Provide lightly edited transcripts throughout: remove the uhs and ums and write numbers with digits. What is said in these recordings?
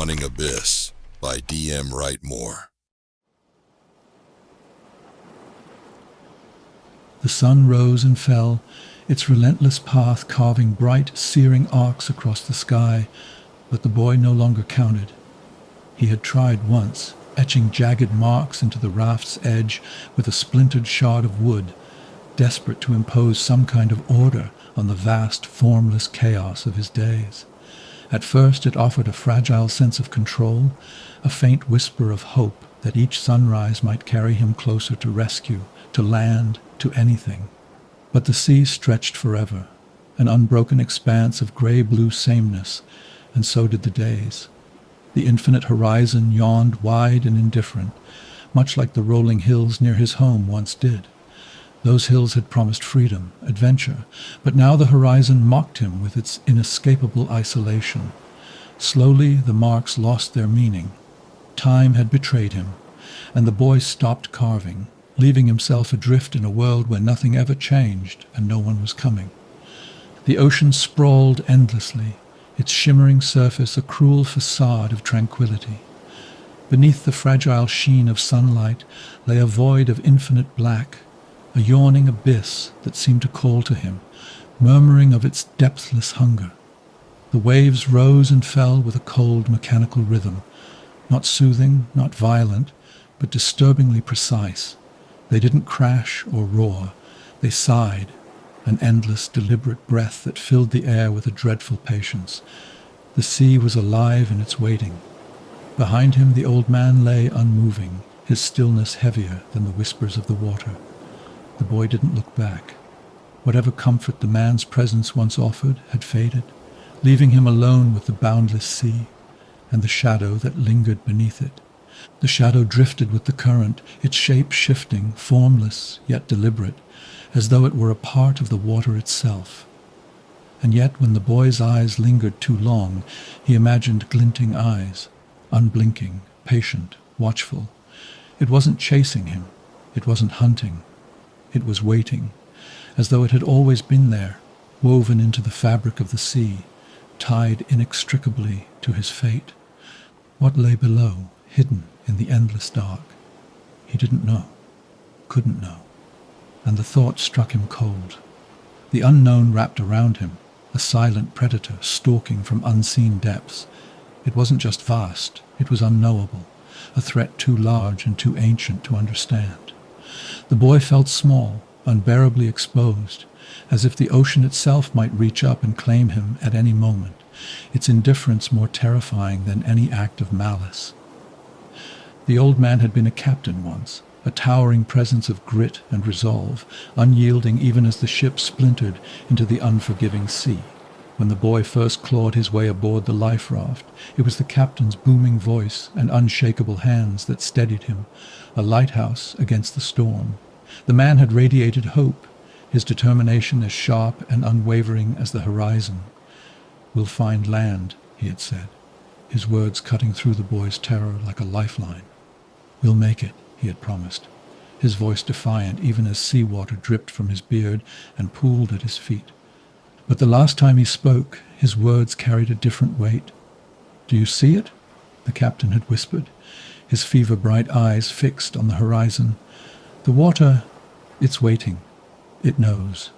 Yawning Abyss by D.M. Wright-Moore. The sun rose and fell, its relentless path carving bright, searing arcs across the sky, but the boy no longer counted. He had tried once, etching jagged marks into the raft's edge with a splintered shard of wood, desperate to impose some kind of order on the vast, formless chaos of his days. At first it offered a fragile sense of control, a faint whisper of hope that each sunrise might carry him closer to rescue, to land, to anything. But the sea stretched forever, an unbroken expanse of grey-blue sameness, and so did the days. The infinite horizon yawned wide and indifferent, much like the rolling hills near his home once did. Those hills had promised freedom, adventure, but now the horizon mocked him with its inescapable isolation. Slowly the marks lost their meaning. Time had betrayed him, and the boy stopped carving, leaving himself adrift in a world where nothing ever changed and no one was coming. The ocean sprawled endlessly, its shimmering surface a cruel facade of tranquility. Beneath the fragile sheen of sunlight lay a void of infinite black, a yawning abyss that seemed to call to him, murmuring of its depthless hunger. The waves rose and fell with a cold mechanical rhythm, not soothing, not violent, but disturbingly precise. They didn't crash or roar, they sighed, an endless, deliberate breath that filled the air with a dreadful patience. The sea was alive in its waiting. Behind him the old man lay unmoving, his stillness heavier than the whispers of the water. The boy didn't look back. Whatever comfort the man's presence once offered had faded, leaving him alone with the boundless sea and the shadow that lingered beneath it. The shadow drifted with the current, its shape shifting, formless yet deliberate, as though it were a part of the water itself. And yet when the boy's eyes lingered too long, he imagined glinting eyes, unblinking, patient, watchful. It wasn't chasing him, it wasn't hunting. It was waiting, as though it had always been there, woven into the fabric of the sea, tied inextricably to his fate. What lay below, hidden in the endless dark? He didn't know, couldn't know, and the thought struck him cold. The unknown wrapped around him, a silent predator stalking from unseen depths. It wasn't just vast, it was unknowable, a threat too large and too ancient to understand. The boy felt small, unbearably exposed, as if the ocean itself might reach up and claim him at any moment, its indifference more terrifying than any act of malice. The old man had been a captain once, a towering presence of grit and resolve, unyielding even as the ship splintered into the unforgiving sea. When the boy first clawed his way aboard the life raft, it was the captain's booming voice and unshakable hands that steadied him, a lighthouse against the storm. The man had radiated hope, his determination as sharp and unwavering as the horizon. "We'll find land," he had said, his words cutting through the boy's terror like a lifeline. "We'll make it," he had promised, his voice defiant even as seawater dripped from his beard and pooled at his feet. But the last time he spoke, his words carried a different weight. "Do you see it?" the captain had whispered, his fever-bright eyes fixed on the horizon. "The water, it's waiting. It knows."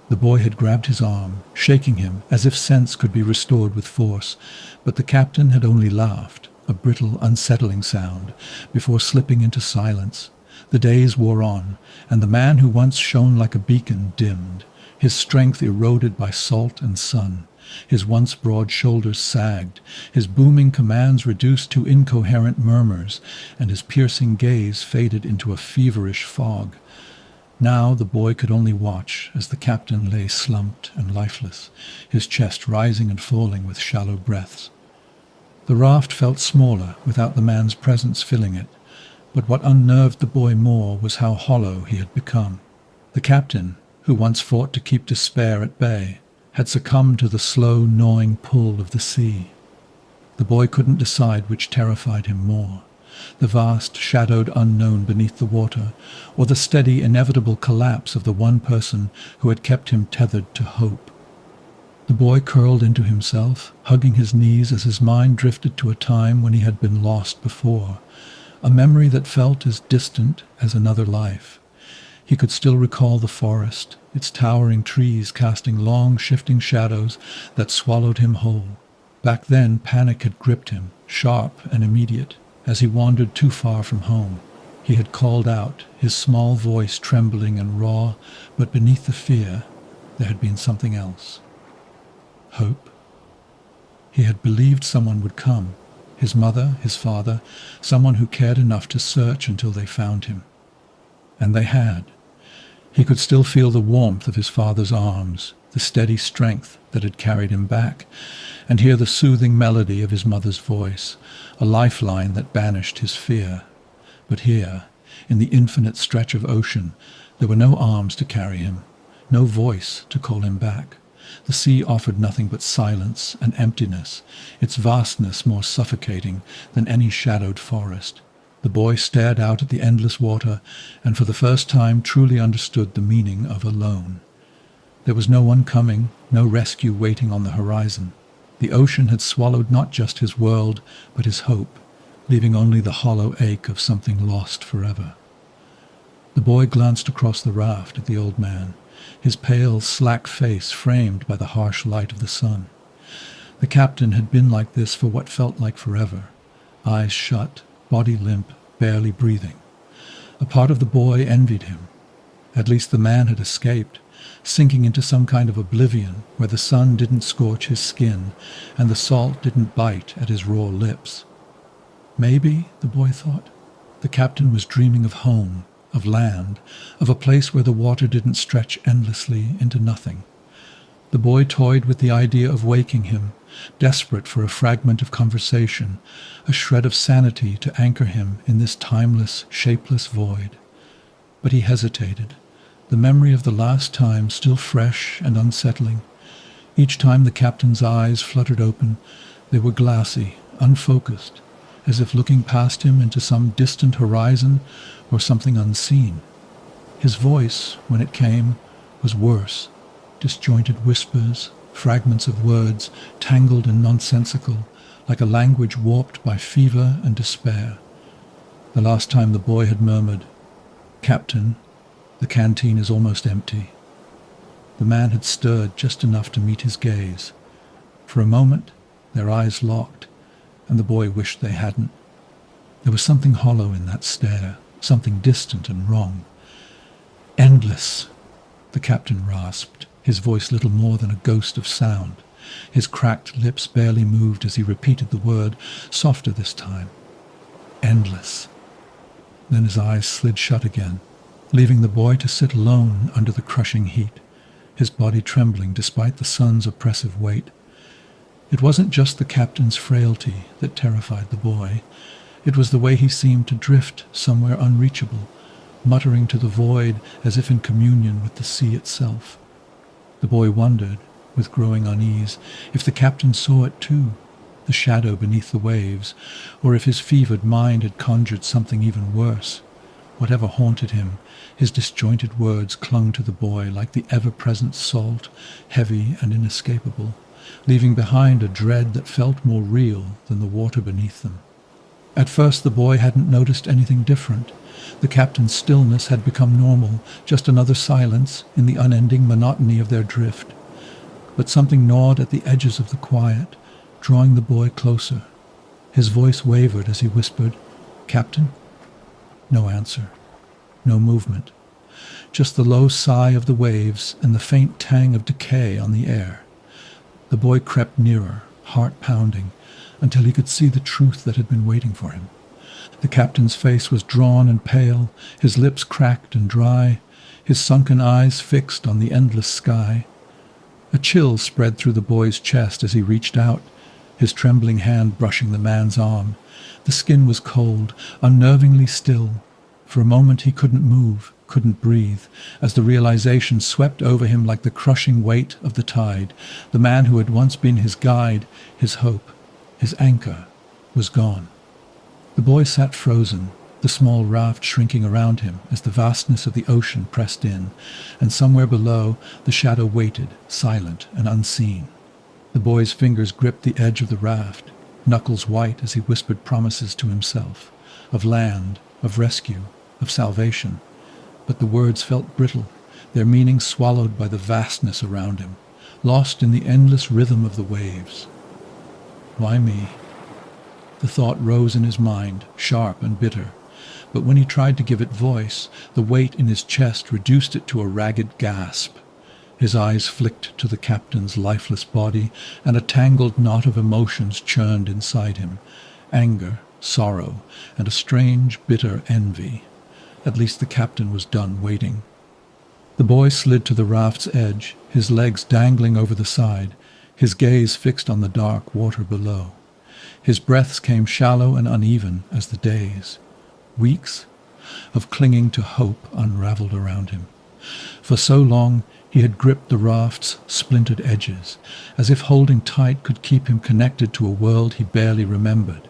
The boy had grabbed his arm, shaking him as if sense could be restored with force, but the captain had only laughed, a brittle, unsettling sound, before slipping into silence. The days wore on, and the man who once shone like a beacon dimmed, his strength eroded by salt and sun. His once broad shoulders sagged, his booming commands reduced to incoherent murmurs, and his piercing gaze faded into a feverish fog. Now the boy could only watch as the captain lay slumped and lifeless, his chest rising and falling with shallow breaths. The raft felt smaller without the man's presence filling it, but what unnerved the boy more was how hollow he had become. The captain, who once fought to keep despair at bay, had succumbed to the slow, gnawing pull of the sea. The boy couldn't decide which terrified him more, the vast, shadowed unknown beneath the water, or the steady, inevitable collapse of the one person who had kept him tethered to hope. The boy curled into himself, hugging his knees as his mind drifted to a time when he had been lost before, a memory that felt as distant as another life. He could still recall the forest, its towering trees casting long, shifting shadows that swallowed him whole. Back then, panic had gripped him, sharp and immediate, as he wandered too far from home. He had called out, his small voice trembling and raw, but beneath the fear, there had been something else. Hope. He had believed someone would come, his mother, his father, someone who cared enough to search until they found him. And they had. He could still feel the warmth of his father's arms, the steady strength that had carried him back, and hear the soothing melody of his mother's voice, a lifeline that banished his fear. But here, in the infinite stretch of ocean, there were no arms to carry him, no voice to call him back. The sea offered nothing but silence and emptiness, its vastness more suffocating than any shadowed forest. The boy stared out at the endless water, and for the first time truly understood the meaning of alone. There was no one coming, no rescue waiting on the horizon. The ocean had swallowed not just his world, but his hope, leaving only the hollow ache of something lost forever. The boy glanced across the raft at the old man, his pale, slack face framed by the harsh light of the sun. The captain had been like this for what felt like forever, eyes shut, body limp, barely breathing. A part of the boy envied him. At least the man had escaped, sinking into some kind of oblivion where the sun didn't scorch his skin and the salt didn't bite at his raw lips. Maybe, the boy thought, the captain was dreaming of home, of land, of a place where the water didn't stretch endlessly into nothing. The boy toyed with the idea of waking him, desperate for a fragment of conversation, a shred of sanity to anchor him in this timeless, shapeless void. But he hesitated, the memory of the last time still fresh and unsettling. Each time the captain's eyes fluttered open, they were glassy, unfocused, as if looking past him into some distant horizon or something unseen. His voice, when it came, was worse, disjointed whispers, fragments of words, tangled and nonsensical, like a language warped by fever and despair. The last time the boy had murmured, "Captain, the canteen is almost empty." The man had stirred just enough to meet his gaze. For a moment, their eyes locked, and the boy wished they hadn't. There was something hollow in that stare, something distant and wrong. "Endless," the captain rasped, his voice little more than a ghost of sound. His cracked lips barely moved as he repeated the word, softer this time. "Endless." Then his eyes slid shut again, leaving the boy to sit alone under the crushing heat, his body trembling despite the sun's oppressive weight. It wasn't just the captain's frailty that terrified the boy. It was the way he seemed to drift somewhere unreachable, muttering to the void as if in communion with the sea itself. The boy wondered, with growing unease, if the captain saw it too, the shadow beneath the waves, or if his fevered mind had conjured something even worse. Whatever haunted him, his disjointed words clung to the boy like the ever-present salt, heavy and inescapable, leaving behind a dread that felt more real than the water beneath them. At first the boy hadn't noticed anything different. The captain's stillness had become normal, just another silence in the unending monotony of their drift. But something gnawed at the edges of the quiet, drawing the boy closer. His voice wavered as he whispered, "Captain?" No answer. No movement. Just the low sigh of the waves and the faint tang of decay on the air. The boy crept nearer, heart pounding, until he could see the truth that had been waiting for him. The captain's face was drawn and pale, his lips cracked and dry, his sunken eyes fixed on the endless sky. A chill spread through the boy's chest as he reached out, his trembling hand brushing the man's arm. The skin was cold, unnervingly still. For a moment he couldn't move, couldn't breathe, as the realization swept over him like the crushing weight of the tide. The man who had once been his guide, his hope, his anchor, was gone. The boy sat frozen, the small raft shrinking around him as the vastness of the ocean pressed in, and somewhere below the shadow waited, silent and unseen. The boy's fingers gripped the edge of the raft, knuckles white as he whispered promises to himself, of land, of rescue, of salvation. But the words felt brittle, their meaning swallowed by the vastness around him, lost in the endless rhythm of the waves. Why me? The thought rose in his mind, sharp and bitter, but when he tried to give it voice, the weight in his chest reduced it to a ragged gasp. His eyes flicked to the captain's lifeless body, and a tangled knot of emotions churned inside him. Anger, sorrow, and a strange, bitter envy. At least the captain was done waiting. The boy slid to the raft's edge, his legs dangling over the side, his gaze fixed on the dark water below. His breaths came shallow and uneven as the days, weeks, of clinging to hope unraveled around him. For so long he had gripped the raft's splintered edges, as if holding tight could keep him connected to a world he barely remembered.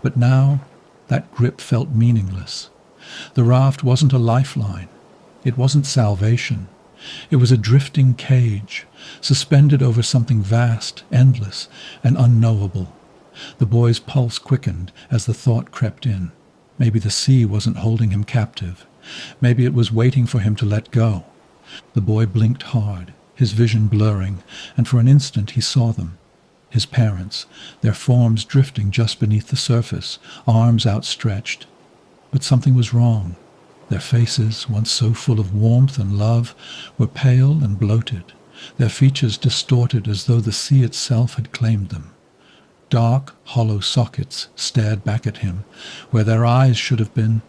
But now that grip felt meaningless. The raft wasn't a lifeline. It wasn't salvation. It was a drifting cage, suspended over something vast, endless, and unknowable. The boy's pulse quickened as the thought crept in. Maybe the sea wasn't holding him captive. Maybe it was waiting for him to let go. The boy blinked hard, his vision blurring, and for an instant he saw them. His parents, their forms drifting just beneath the surface, arms outstretched. But something was wrong. Their faces, once so full of warmth and love, were pale and bloated, their features distorted as though the sea itself had claimed them. Dark, hollow sockets stared back at him, where their eyes should have been,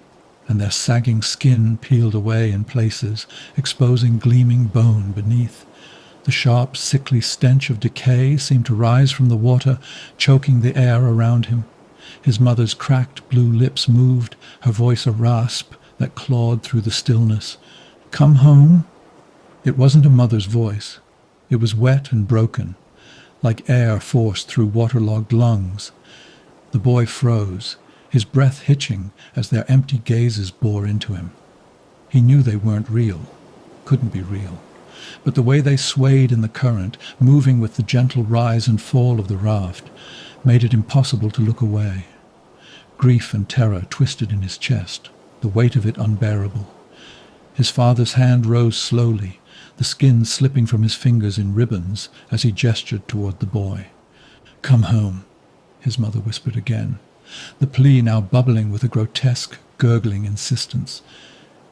and their sagging skin peeled away in places, exposing gleaming bone beneath. The sharp, sickly stench of decay seemed to rise from the water, choking the air around him. His mother's cracked blue lips moved, her voice a rasp that clawed through the stillness. "Come home?" It wasn't a mother's voice. It was wet and broken, like air forced through waterlogged lungs. The boy froze, his breath hitching as their empty gazes bore into him. He knew they weren't real, couldn't be real, but the way they swayed in the current, moving with the gentle rise and fall of the raft, made it impossible to look away. Grief and terror twisted in his chest, the weight of it unbearable. His father's hand rose slowly, the skin slipping from his fingers in ribbons as he gestured toward the boy. "Come home," his mother whispered again, the plea now bubbling with a grotesque, gurgling insistence.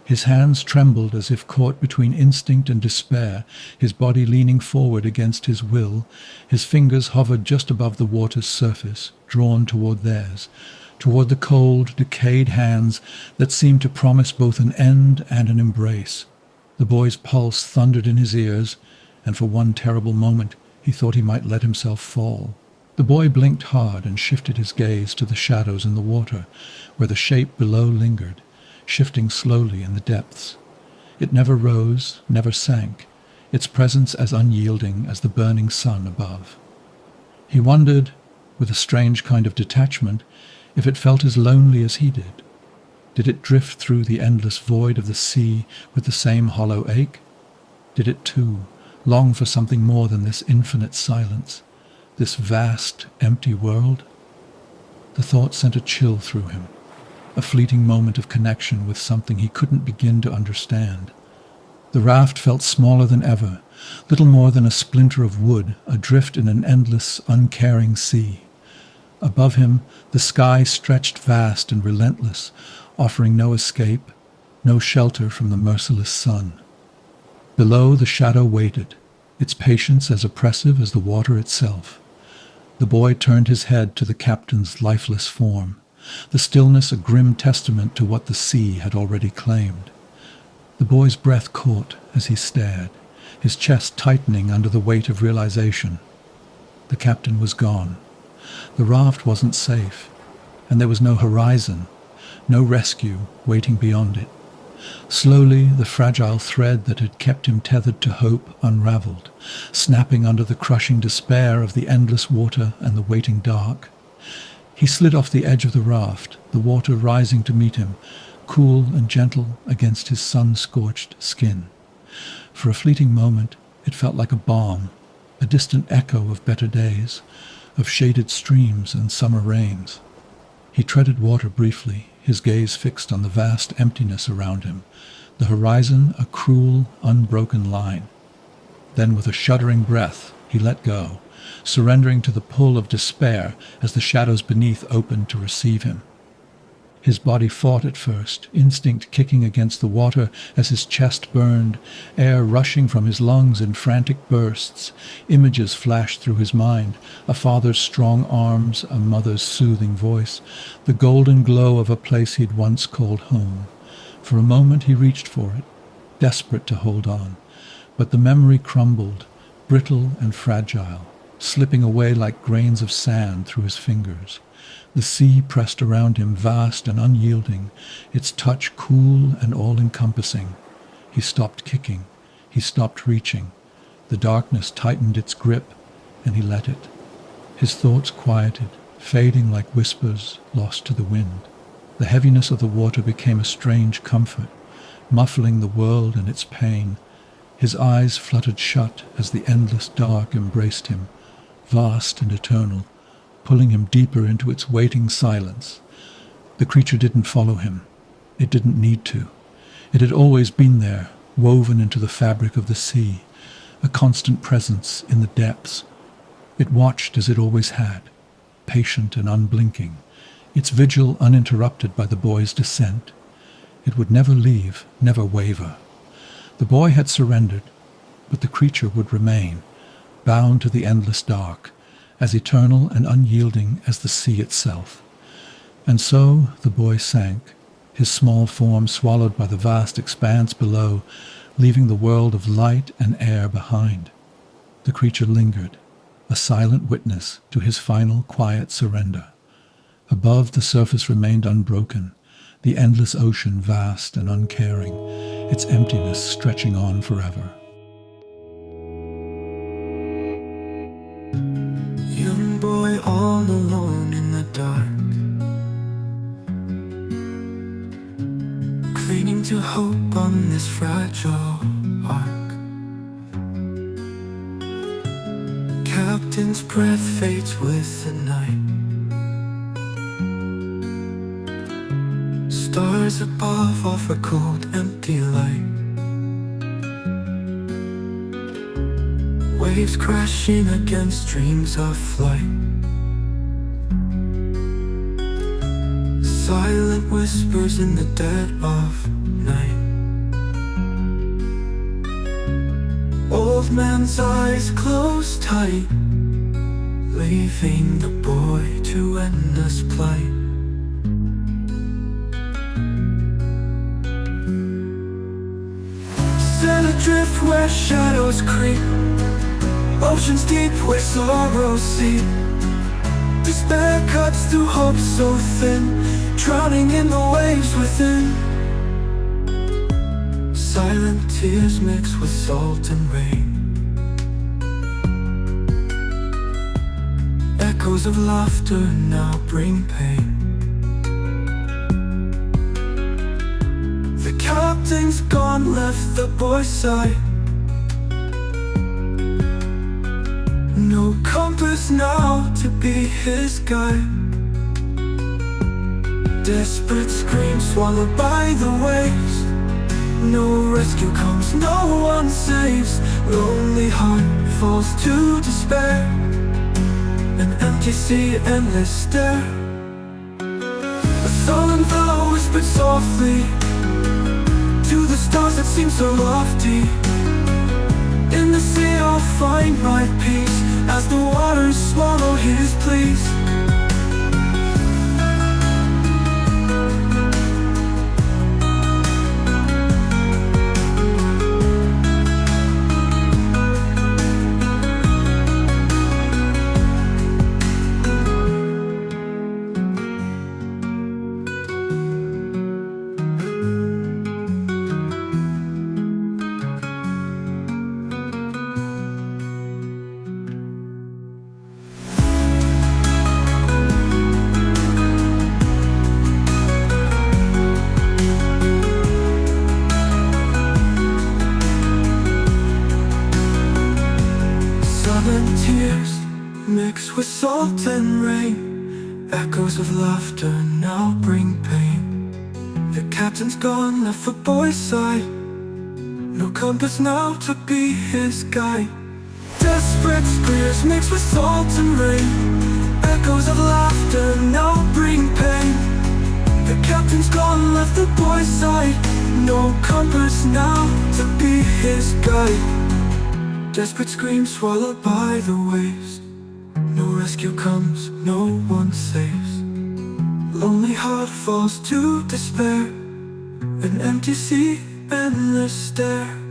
His hands trembled as if caught between instinct and despair, his body leaning forward against his will. His fingers hovered just above the water's surface, drawn toward theirs, toward the cold, decayed hands that seemed to promise both an end and an embrace. The boy's pulse thundered in his ears, and for one terrible moment he thought he might let himself fall. The boy blinked hard and shifted his gaze to the shadows in the water, where the shape below lingered, shifting slowly in the depths. It never rose, never sank, its presence as unyielding as the burning sun above. He wondered, with a strange kind of detachment, if it felt as lonely as he did. Did it drift through the endless void of the sea with the same hollow ache? Did it, too, long for something more than this infinite silence, this vast, empty world? The thought sent a chill through him, a fleeting moment of connection with something he couldn't begin to understand. The raft felt smaller than ever, little more than a splinter of wood adrift in an endless, uncaring sea. Above him, the sky stretched vast and relentless, offering no escape, no shelter from the merciless sun. Below, the shadow waited, its patience as oppressive as the water itself. The boy turned his head to the captain's lifeless form, the stillness a grim testament to what the sea had already claimed. The boy's breath caught as he stared, his chest tightening under the weight of realization. The captain was gone. The raft wasn't safe, and there was no horizon, no rescue waiting beyond it. Slowly, the fragile thread that had kept him tethered to hope unraveled, snapping under the crushing despair of the endless water and the waiting dark. He slid off the edge of the raft, the water rising to meet him, cool and gentle against his sun-scorched skin. For a fleeting moment, it felt like a balm, a distant echo of better days, of shaded streams and summer rains. He treaded water briefly, his gaze fixed on the vast emptiness around him, the horizon a cruel, unbroken line. Then with a shuddering breath, he let go, surrendering to the pull of despair as the shadows beneath opened to receive him. His body fought at first, instinct kicking against the water as his chest burned, air rushing from his lungs in frantic bursts. Images flashed through his mind, a father's strong arms, a mother's soothing voice, the golden glow of a place he'd once called home. For a moment he reached for it, desperate to hold on, but the memory crumbled, brittle and fragile, slipping away like grains of sand through his fingers. The sea pressed around him, vast and unyielding, its touch cool and all-encompassing. He stopped kicking. He stopped reaching. The darkness tightened its grip, and he let it. His thoughts quieted, fading like whispers lost to the wind. The heaviness of the water became a strange comfort, muffling the world and its pain. His eyes fluttered shut as the endless dark embraced him, vast and eternal, pulling him deeper into its waiting silence. The creature didn't follow him. It didn't need to. It had always been there, woven into the fabric of the sea, a constant presence in the depths. It watched as it always had, patient and unblinking, its vigil uninterrupted by the boy's descent. It would never leave, never waver. The boy had surrendered, but the creature would remain, bound to the endless dark, as eternal and unyielding as the sea itself. And so the boy sank, his small form swallowed by the vast expanse below, leaving the world of light and air behind. The creature lingered, a silent witness to his final quiet surrender. Above, the surface remained unbroken, the endless ocean vast and uncaring, its emptiness stretching on forever. Young boy all alone in the dark, clinging to hope on this fragile ark. Captain's breath fades with the night. Stars above offer cold, empty light. Waves crashing against dreams of flight. Silent whispers in the dead of night. Old man's eyes close tight, leaving the boy to endless plight. Set adrift where shadows creep, oceans deep where sorrows seep. Despair cuts through hope so thin, drowning in the waves within. Silent tears mix with salt and rain. Echoes of laughter now bring pain. The captain's gone, left the boy's side. No compass now to be his guide. Desperate screams swallowed by the waves. No rescue comes, no one saves. Lonely heart falls to despair. An empty sea, endless stare. A sullen vow whispered softly to the stars that seem so lofty. In the sea I'll find my peace, as the waters swallow his pleas. mixed with salt and rain. Echoes of laughter now bring pain. The captain's gone, left the boy's side. No compass now to be his guide. Desperate screams mixed with salt and rain. Echoes of laughter now bring pain. The captain's gone, left the boy's side. No compass now to be his guide. Desperate screams swallowed by the waves. No rescue comes, no one saves. Lonely heart falls to despair. An empty sea, endless stare.